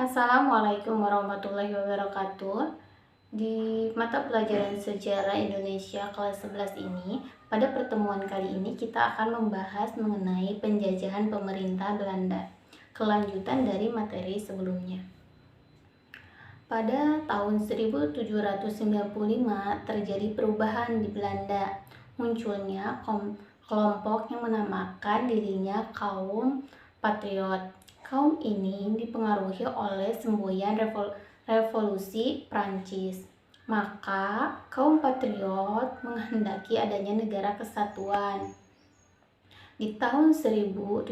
Assalamualaikum warahmatullahi wabarakatuh. Di mata pelajaran Sejarah Indonesia kelas 11 ini, pada pertemuan kali ini kita akan membahas mengenai penjajahan pemerintah Belanda, kelanjutan dari materi sebelumnya. Pada tahun 1795 terjadi perubahan di Belanda. Munculnya kelompok yang menamakan dirinya kaum patriot. Kaum ini dipengaruhi oleh semboyan revolusi Prancis. Maka kaum patriot menghendaki adanya negara kesatuan. Di tahun 1795,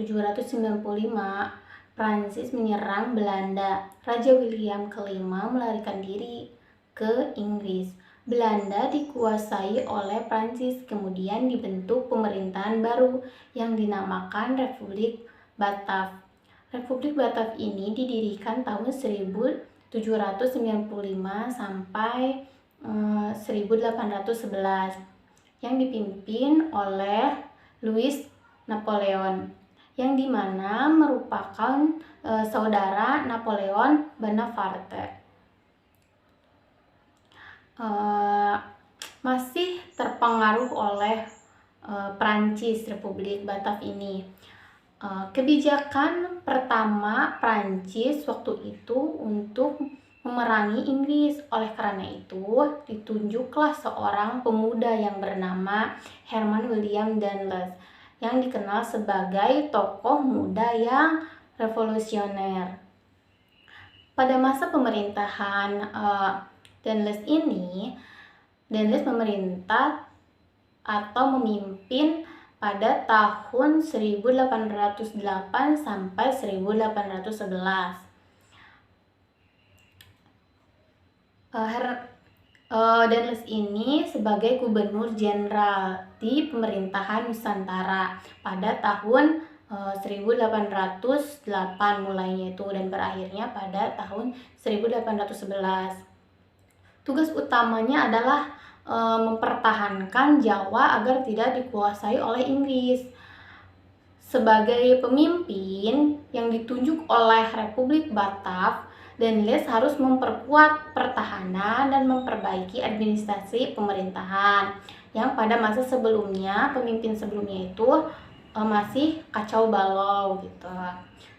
Prancis menyerang Belanda. Raja William kelima melarikan diri ke Inggris. Belanda dikuasai oleh Prancis, kemudian dibentuk pemerintahan baru yang dinamakan Republik Batav. Republik Batav ini didirikan tahun 1795 sampai 1811 yang dipimpin oleh Louis Napoleon, yang dimana merupakan saudara Napoleon Bonaparte. Masih terpengaruh oleh Prancis, Republik Batav ini. Kebijakan pertama Prancis waktu itu untuk memerangi Inggris. Oleh karena itu, ditunjuklah seorang pemuda yang bernama Herman William Danlos, yang dikenal sebagai tokoh muda yang revolusioner. Pada masa pemerintahan Danlos ini, Danlos memerintah atau memimpin pada tahun 1808 sampai 1811. Danlos ini sebagai gubernur jenderal di pemerintahan Nusantara pada tahun 1808 mulainya itu, dan berakhirnya pada tahun 1811. Tugas utamanya adalah mempertahankan Jawa agar tidak dikuasai oleh Inggris. Sebagai pemimpin yang ditunjuk oleh Republik Batav, Danlos harus memperkuat pertahanan dan memperbaiki administrasi pemerintahan yang pada masa sebelumnya, pemimpin sebelumnya itu masih kacau balau gitu.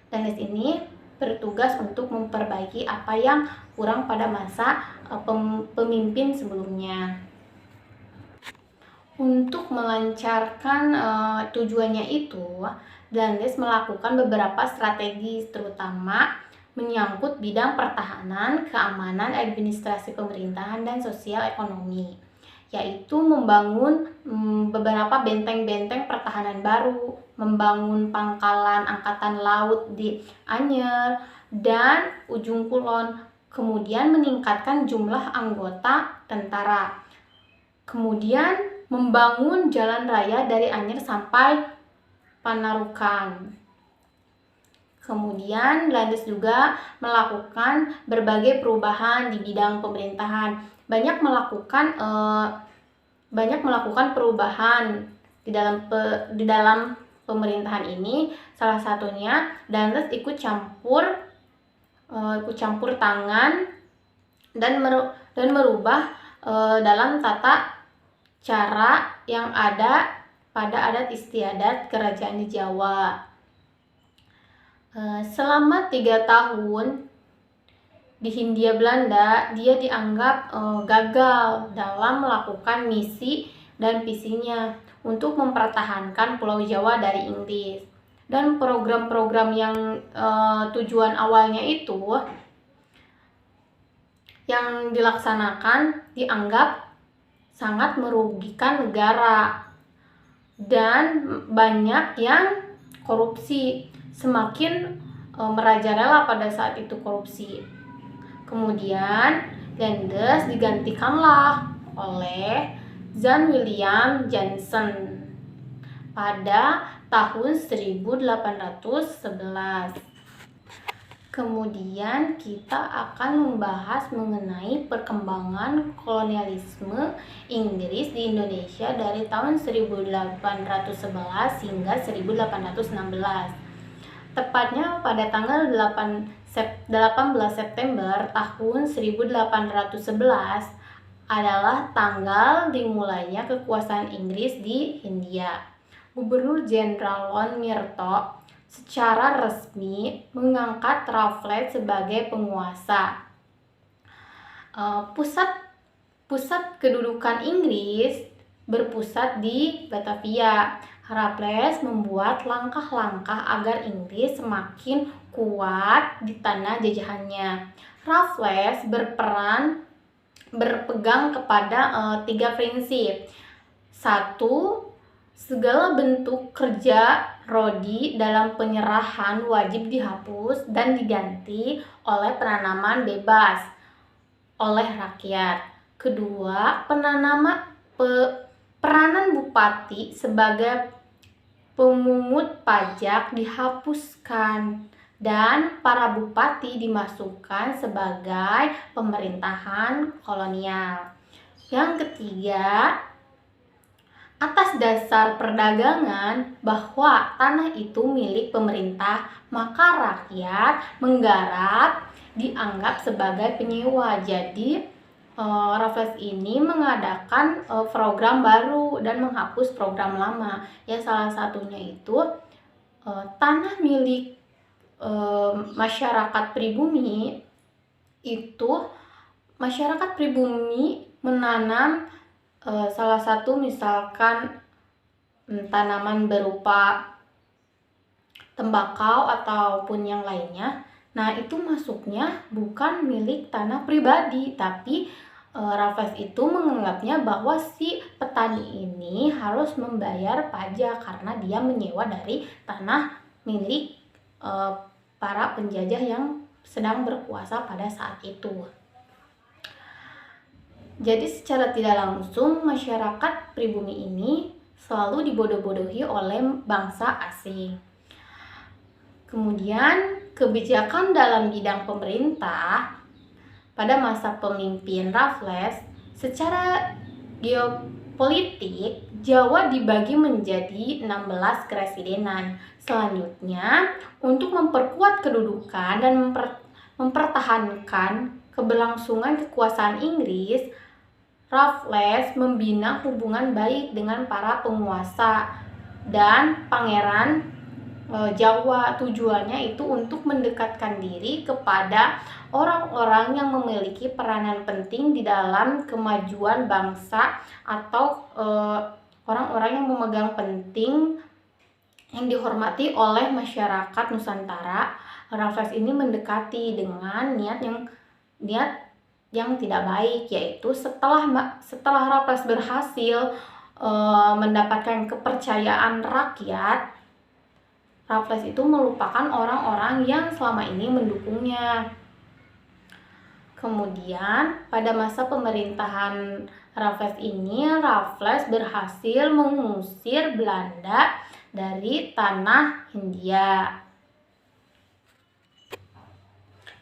Danlos ini bertugas untuk memperbaiki apa yang kurang pada masa pemimpin sebelumnya. Untuk melancarkan tujuannya itu, Danlos melakukan beberapa strategi, terutama menyangkut bidang pertahanan, keamanan, administrasi pemerintahan, dan sosial ekonomi, yaitu membangun beberapa benteng-benteng pertahanan baru, membangun pangkalan angkatan laut di Anyer dan Ujung Kulon, kemudian meningkatkan jumlah anggota tentara, kemudian membangun jalan raya dari Anyer sampai Panarukan. Kemudian Danlos juga melakukan berbagai perubahan di bidang pemerintahan. Banyak melakukan perubahan di dalam pemerintahan ini. Salah satunya Danlos ikut campur tangan dan merubah dalam tata cara yang ada pada adat istiadat kerajaan di Jawa. Selama 3 tahun di Hindia Belanda, dia dianggap gagal dalam melakukan misi dan visinya untuk mempertahankan Pulau Jawa dari Inggris. Dan program-program yang tujuan awalnya itu yang dilaksanakan dianggap sangat merugikan negara dan banyak yang korupsi. Semakin merajalela pada saat itu korupsi. Kemudian Danlos digantikanlah oleh Jan William Jansen pada tahun 1811. Kemudian kita akan membahas mengenai perkembangan kolonialisme Inggris di Indonesia dari tahun 1811 hingga 1816. tepatnya pada tanggal 18 September tahun 1811 adalah tanggal dimulainya kekuasaan Inggris di Hindia. Gubernur Jenderal Lord Myrtle secara resmi mengangkat Raffles sebagai penguasa. Pusat kedudukan Inggris berpusat di Batavia. Raffles membuat langkah-langkah agar Inggris semakin kuat di tanah jajahannya. Raffles berpegang kepada 3 prinsip. 1. Segala bentuk kerja rodi dalam penyerahan wajib dihapus dan diganti oleh penanaman bebas oleh rakyat. Kedua, peranan bupati sebagai pemungut pajak dihapuskan dan para bupati dimasukkan sebagai pemerintahan kolonial. Yang ketiga, atas dasar perdagangan bahwa tanah itu milik pemerintah, maka rakyat menggarap dianggap sebagai penyewa. Jadi Raffles ini mengadakan program baru dan menghapus program lama. Ya, salah satunya itu tanah milik masyarakat pribumi itu. Masyarakat pribumi menanam salah satu misalkan tanaman berupa tembakau ataupun yang lainnya. Nah, itu masuknya bukan milik tanah pribadi, tapi Raffles itu menganggapnya bahwa si petani ini harus membayar pajak karena dia menyewa dari tanah milik para penjajah yang sedang berkuasa pada saat itu. Jadi secara tidak langsung masyarakat pribumi ini selalu dibodoh-bodohi oleh bangsa asing. Kemudian kebijakan dalam bidang pemerintah pada masa pemimpin Raffles, secara geopolitik Jawa dibagi menjadi 16 keresidenan. Selanjutnya, untuk memperkuat kedudukan dan mempertahankan keberlangsungan kekuasaan Inggris, Raffles membina hubungan baik dengan para penguasa dan pangeran Jawa. Tujuannya itu untuk mendekatkan diri kepada orang-orang yang memiliki peranan penting di dalam kemajuan bangsa atau orang-orang yang memegang penting yang dihormati oleh masyarakat Nusantara. Raffles ini mendekati dengan niat yang tidak baik, yaitu setelah Raffles berhasil mendapatkan kepercayaan rakyat, Raffles itu melupakan orang-orang yang selama ini mendukungnya. Kemudian pada masa pemerintahan Raffles ini, Raffles berhasil mengusir Belanda dari tanah Hindia.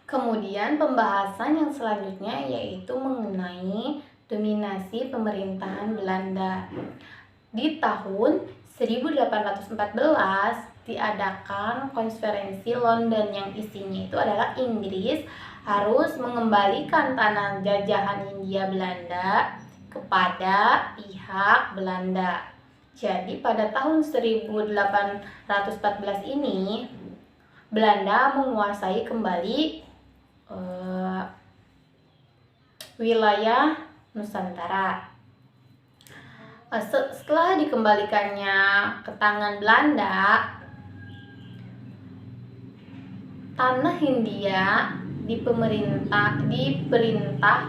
Kemudian pembahasan yang selanjutnya yaitu mengenai dominasi pemerintahan Belanda. Di tahun 1814 diadakan konferensi London yang isinya itu adalah Inggris harus mengembalikan tanah jajahan Hindia Belanda kepada pihak Belanda. Jadi pada tahun 1814 ini Belanda menguasai kembali wilayah Nusantara. Setelah dikembalikannya ke tangan Belanda, tanah Hindia diperintah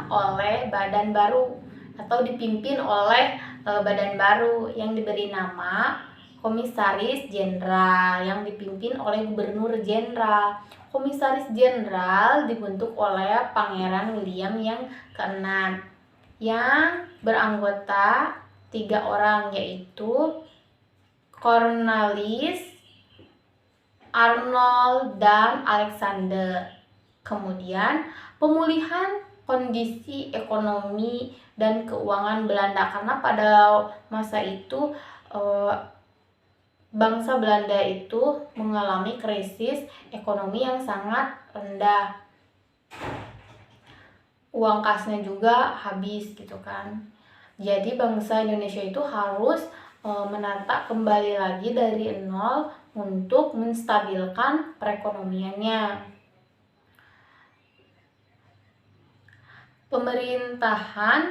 oleh badan baru atau dipimpin oleh badan baru yang diberi nama Komisaris Jenderal yang dipimpin oleh Gubernur Jenderal. Komisaris Jenderal dibentuk oleh Pangeran William yang ke-6 yang beranggota 3 orang, yaitu Cornwallis, Arnold, dan Alexander. Kemudian pemulihan kondisi ekonomi dan keuangan Belanda, karena pada masa itu bangsa Belanda itu mengalami krisis ekonomi yang sangat rendah. Uang kasnya juga habis gitu kan. Jadi bangsa Indonesia itu harus menata kembali lagi dari nol untuk menstabilkan perekonomiannya. Pemerintahan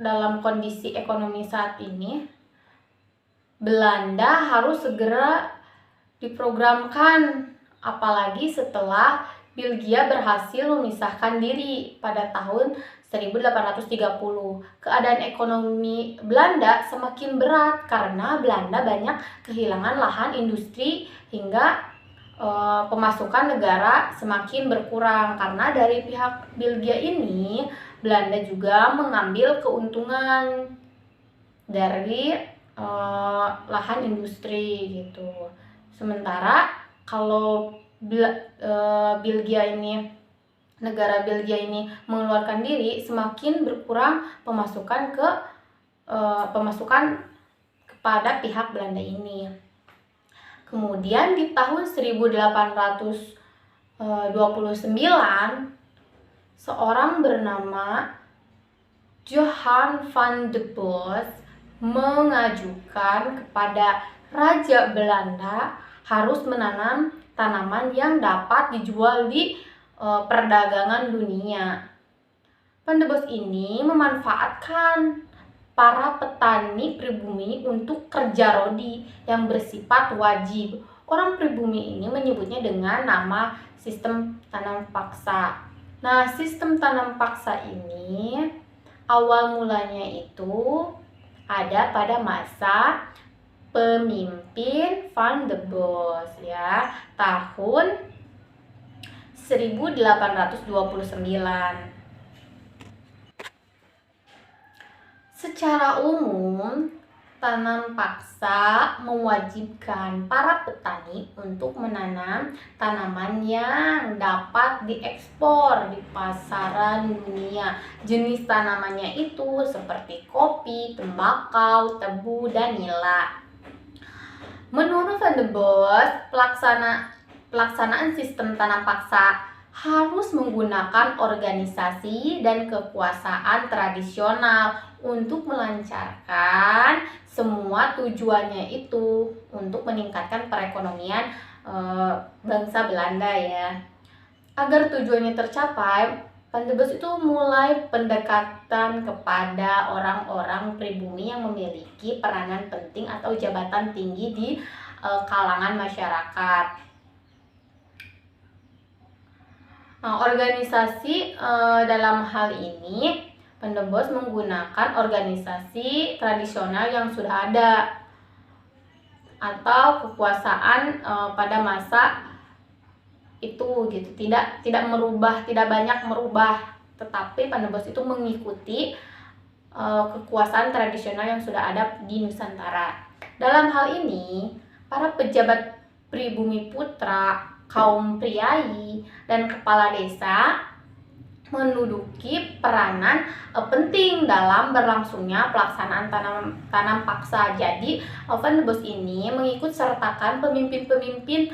dalam kondisi ekonomi saat ini, Belanda harus segera diprogramkan, apalagi setelah Belgia berhasil memisahkan diri pada tahun 1830. Keadaan ekonomi Belanda semakin berat karena Belanda banyak kehilangan lahan industri hingga pemasukan negara semakin berkurang. Karena dari pihak Belgia ini, Belanda juga mengambil keuntungan dari lahan industri gitu. Sementara kalau Belgia ini, negara Belgia ini mengeluarkan diri, semakin berkurang pemasukan kepada pihak Belanda ini. Kemudian di tahun 1829, seorang bernama Johan van de Bos mengajukan kepada Raja Belanda harus menanam tanaman yang dapat dijual di perdagangan dunia. Van de Bos ini memanfaatkan para petani pribumi untuk kerja rodi yang bersifat wajib. Orang pribumi ini menyebutnya dengan nama sistem tanam paksa. Nah, sistem tanam paksa ini awal mulanya itu ada pada masa pemimpin Van de Bos ya, tahun 1829. Secara umum, tanam paksa mewajibkan para petani untuk menanam tanaman yang dapat diekspor di pasaran dunia. Jenis tanamannya itu seperti kopi, tembakau, tebu, dan nila. Menurut Van de Bos, pelaksanaan sistem tanam paksa harus menggunakan organisasi dan kekuasaan tradisional untuk melancarkan semua tujuannya itu untuk meningkatkan perekonomian bangsa Belanda ya. Agar tujuannya tercapai, Van de Bos itu mulai pendekatan kepada orang-orang pribumi yang memiliki peranan penting atau jabatan tinggi di kalangan masyarakat. Nah, organisasi dalam hal ini, Van de Bos menggunakan organisasi tradisional yang sudah ada atau kekuasaan pada masa itu gitu. Tidak banyak merubah, tetapi Van de Bos itu mengikuti kekuasaan tradisional yang sudah ada di Nusantara. Dalam hal ini, para pejabat pribumi putra, kaum priai, dan kepala desa menduduki peranan penting dalam berlangsungnya pelaksanaan tanam paksa. Jadi Van de Bos ini mengikut sertakan pemimpin-pemimpin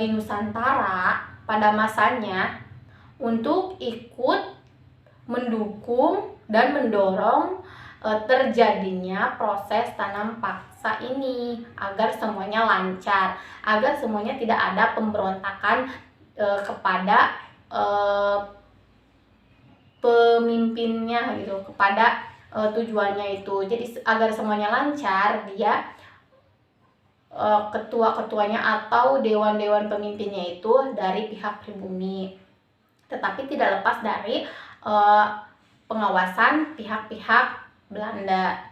di Nusantara pada masanya untuk ikut mendukung dan mendorong terjadinya proses tanam paksa ini agar semuanya lancar, agar semuanya tidak ada pemberontakan kepada pemimpinnya gitu, kepada tujuannya itu. Jadi agar semuanya lancar, dia ketua-ketuanya atau dewan-dewan pemimpinnya itu dari pihak pribumi, tetapi tidak lepas dari pengawasan pihak-pihak Belanda.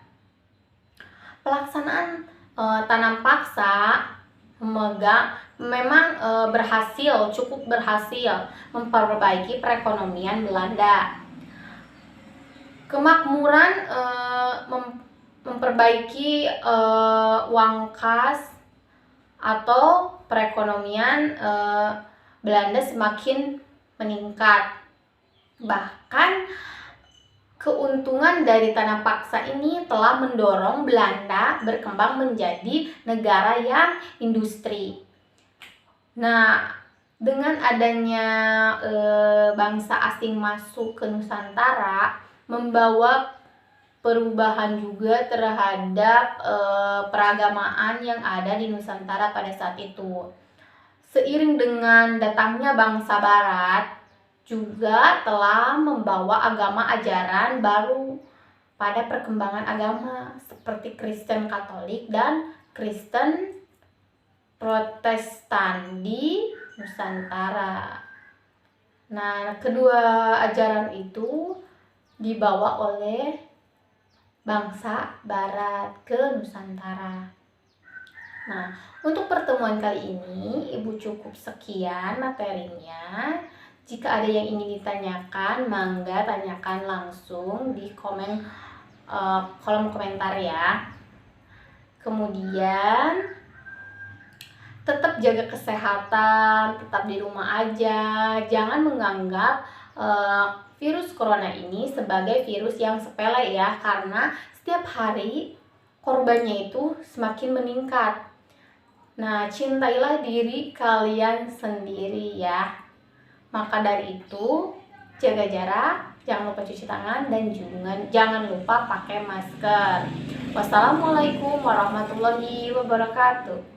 Pelaksanaan tanam paksa memang cukup berhasil memperbaiki perekonomian Belanda. Kemakmuran memperbaiki uang kas atau perekonomian Belanda semakin meningkat. Bahkan keuntungan dari tanah paksa ini telah mendorong Belanda berkembang menjadi negara yang industri. Nah, dengan adanya bangsa asing masuk ke Nusantara, membawa perubahan juga terhadap peragamaan yang ada di Nusantara pada saat itu. Seiring dengan datangnya bangsa Barat, juga telah membawa agama ajaran baru pada perkembangan agama seperti Kristen Katolik dan Kristen Protestan di Nusantara. Nah, kedua ajaran itu dibawa oleh bangsa Barat ke Nusantara. Nah, untuk pertemuan kali ini Ibu cukup sekian materinya. Jika ada yang ingin ditanyakan, mangga tanyakan langsung di kolom komentar ya. Kemudian tetap jaga kesehatan, tetap di rumah aja. Jangan menganggap virus corona ini sebagai virus yang sepele ya, karena setiap hari korbannya itu semakin meningkat. Nah, cintailah diri kalian sendiri ya. Maka dari itu, jaga jarak, jangan lupa cuci tangan, dan juga jangan lupa pakai masker. Wassalamualaikum warahmatullahi wabarakatuh.